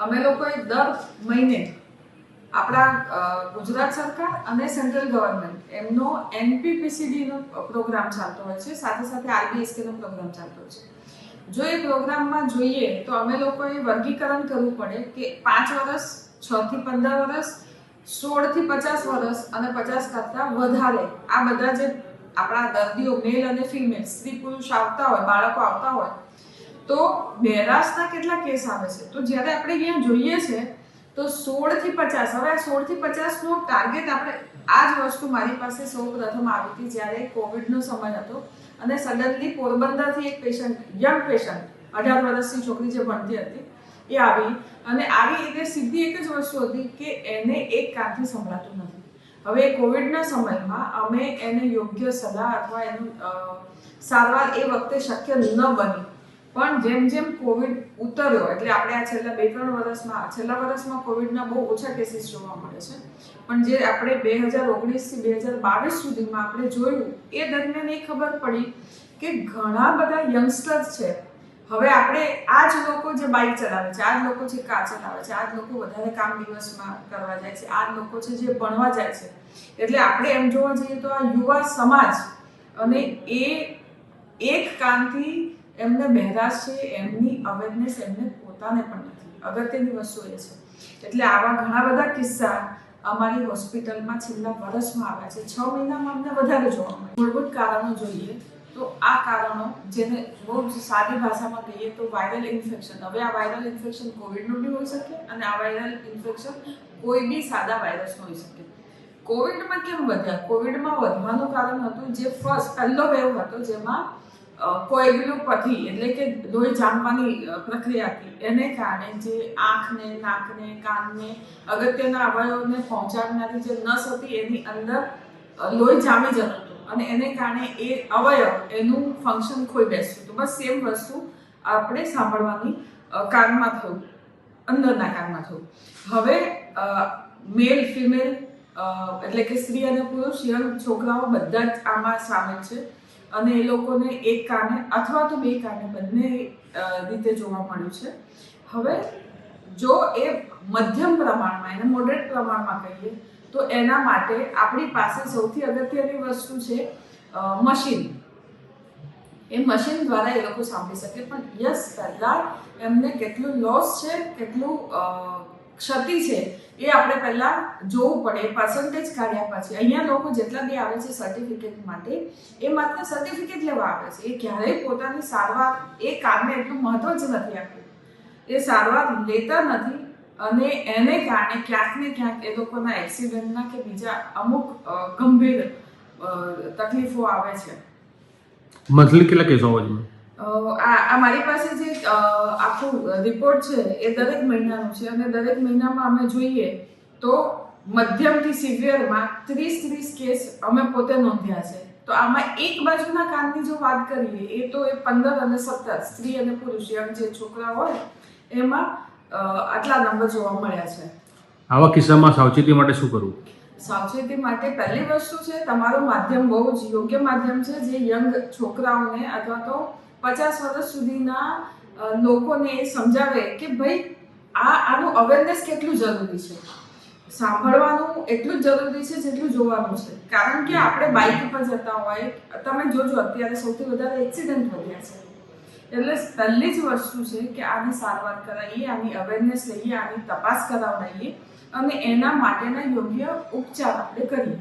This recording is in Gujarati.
અમે લોકોએ દર મહિને આપણા ગુજરાત સરકાર અને સેન્ટ્રલ ગવર્મેન્ટ એમનો NPPCDનો પ્રોગ્રામ ચાલતો હોય છે, સાથે સાથે RBSKનો પ્રોગ્રામ ચાલતો હોય છે. જો એ પ્રોગ્રામમાં જોઈએ તો અમે લોકોએ વર્ગીકરણ કરવું પડે કે 5 વર્ષ, 6 થી 15 વર્ષ, 16 થી 50 વર્ષ અને 50 કરતાં વધારે આ બધા જે આપણા દર્દીઓ મેલ અને ફિમેલ, સ્ત્રી પુરુષ આવતા હોય, બાળકો આવતા હોય, તો બહેરાશના કેટલા કેસ આવે છે. તો જ્યારે આપણે અહીંયા જોઈએ છે તો 16 થી 50, હવે આ 16 થી 50 નો ટાર્ગેટ આપણે આ જ વસ્તુ મારી પાસે સૌ પ્રથમ આવી હતી જ્યારે કોવિડનો સમય હતો અને સડનલી પોરબંદરથી એક પેશન્ટ, યંગ પેશન્ટ, 18 વર્ષની છોકરી જે ભણતી હતી એ આવી અને આવી એટલે સીધી એક જ વસ્તુ હતી કે એને એક કાનથી સંભળાતું નથી. હવે કોવિડના સમયમાં અમે એને યોગ્ય સલાહ અથવા એનું સારવાર એ વખતે શક્ય ન બની, પણ જેમ જેમ કોવિડ ઉતર્યો એટલે આપણે આ છેલ્લા વર્ષમાં કોવિડના બહુ ઓછા કેસીસ જોવા મળે છે, પણ જે આપણે 2019 થી 2022 સુધીમાં આપણે જોયું એ દરમિયાન એ ખબર પડી કે ઘણા બધા યંગસ્ટર્સ છે. હવે આપણે આ જ લોકો જે બાઇક ચલાવે છે, આ જ લોકો જે કાર ચલાવે છે, આ જ લોકો વધારે કામ દિવસમાં કરવા જાય છે, આ જ લોકો છે જે ભણવા જાય છે. એટલે આપણે એમ જોવા જઈએ તો આ યુવા સમાજ અને એ એક કાનથી એમને બહેરાશ છે, એમની અવેરનેસ એમને પોતાને પણ નથી. અગત્યની વસ્તુ એ છે. એટલે આવા ઘણા બધા કિસ્સા અમારી હોસ્પિટલમાં છેલ્લા વર્ષમાં આવ્યા છે. 6 મહિનામાં અમને વધારે જોવા મળે. મૂળભૂત કારણો જોઈએ તો આ કારણો, જેને બહુ જ સાદી ભાષામાં કહીએ તો વાયરલ ઇન્ફેક્શન. હવે આ વાયરલ ઇન્ફેક્શન કોવિડનું બી હોઈ શકે અને આ વાયરલ ઇન્ફેક્શન કોઈ બી સાદા વાયરસનું હોઈ શકે. કોવિડમાં કેમ વધ્યા? કોવિડમાં વધવાનું કારણ હતું જે પહેલો વેવ હતો, જેમાં કોએગ્યુલોપેથી એટલે કે લોહી જામવાની પ્રક્રિયા હતી. એને કારણે જે આંખને, નાકને, કાનને, અગત્યના અવયવોને પહોંચાડનારી જે નસ હતી એની અંદર લોહી જામી જતું હતું અને એને કારણે એ અવયવ એનું ફંક્શન ખોઈ બેસતું હતું. બસ સેમ વસ્તુ આપણે સાંભળવાની કાનમાં થયું, અંદરના કાનમાં થયું. હવે મેલ ફિમેલ એટલે કે સ્ત્રી અને પુરુષ, યંગ છોકરાઓ બધા જ આમાં સામેલ છે અને એ લોકોને એક કાને અથવા તો બે કાને બંને રીતે જોવા મળ્યું છે. હવે જો એ મધ્યમ પ્રમાણમાં, એને મોડરેટ પ્રમાણમાં કહીએ તો એના માટે આપણી પાસે સૌથી અગત્યની વસ્તુ છે મશીન. એ મશીન દ્વારા એ લોકો સાંભળી શકે. પણ યસ, પહેલાં એમને કેટલું લોસ છે, કેટલું ક્ષતિ છે એ આપણે પહેલાં જોવું પડે. પર્સન્ટેજ કાઢ્યા પછી અહીંયા લોકો જેટલા બી આવે છે સર્ટિફિકેટ માટે, એ માત્ર સર્ટિફિકેટ લેવા આવે છે. એ ક્યારેય પોતાની સારવાર, એ કારણે એટલું મહત્વ જ નથી આપતું. એ સારવાર લેતા નથી અને એને કારણે ક્યાંક ને ક્યાંક એ લોકોના એક્સિડન્ટના કે બીજા અમુક ગંભીર તકલીફો આવે છે. મંથલી કેટલા કેસો આવે છે? આ મારી પાસે જે આખું રિપોર્ટ છે એ દરેક મહિનાનું છે અને દરેક મહિનામાં અમે જોઈએ તો મધ્યમથી સિવિયરમાં 30 કેસ અમે પોતે નોંધ્યા છે. તો આમાં એક બાજુના કાનની જો વાત કરીએ એ તો એ 15 અને 17 સ્ત્રી અને પુરુષ યંગ જે છોકરા હોય એમાં આટલા નંબર જોવા મળ્યા છે. આવા કિસ્સામાં સાવચેતી માટે શું કરવું? સાવચેતી માટે પહેલી વસ્તુ છે, તમારું માધ્યમ બહુ જ યોગ્ય માધ્યમ છે જે યંગ છોકરાઓને અથવા તો 50 વર્ષ સુધીના લોકોને એ સમજાવે કે ભાઈ આનું અવેરનેસ કેટલું જરૂરી છે. સાંભળવાનું એટલું જ જરૂરી છે જેટલું જોવાનું છે. કારણ કે આપણે બાઇક ઉપર જતા હોય, તમે જોજો અત્યારે સૌથી વધારે એક્સિડન્ટ વધ્યા છે. એટલે પહેલી જ વસ્તુ છે કે આની સારવાર કરાવીએ, આની અવેરનેસ લઈએ, આની તપાસ કરાવડાવીએ અને એના માટેના યોગ્ય ઉપચાર આપણે કરીએ.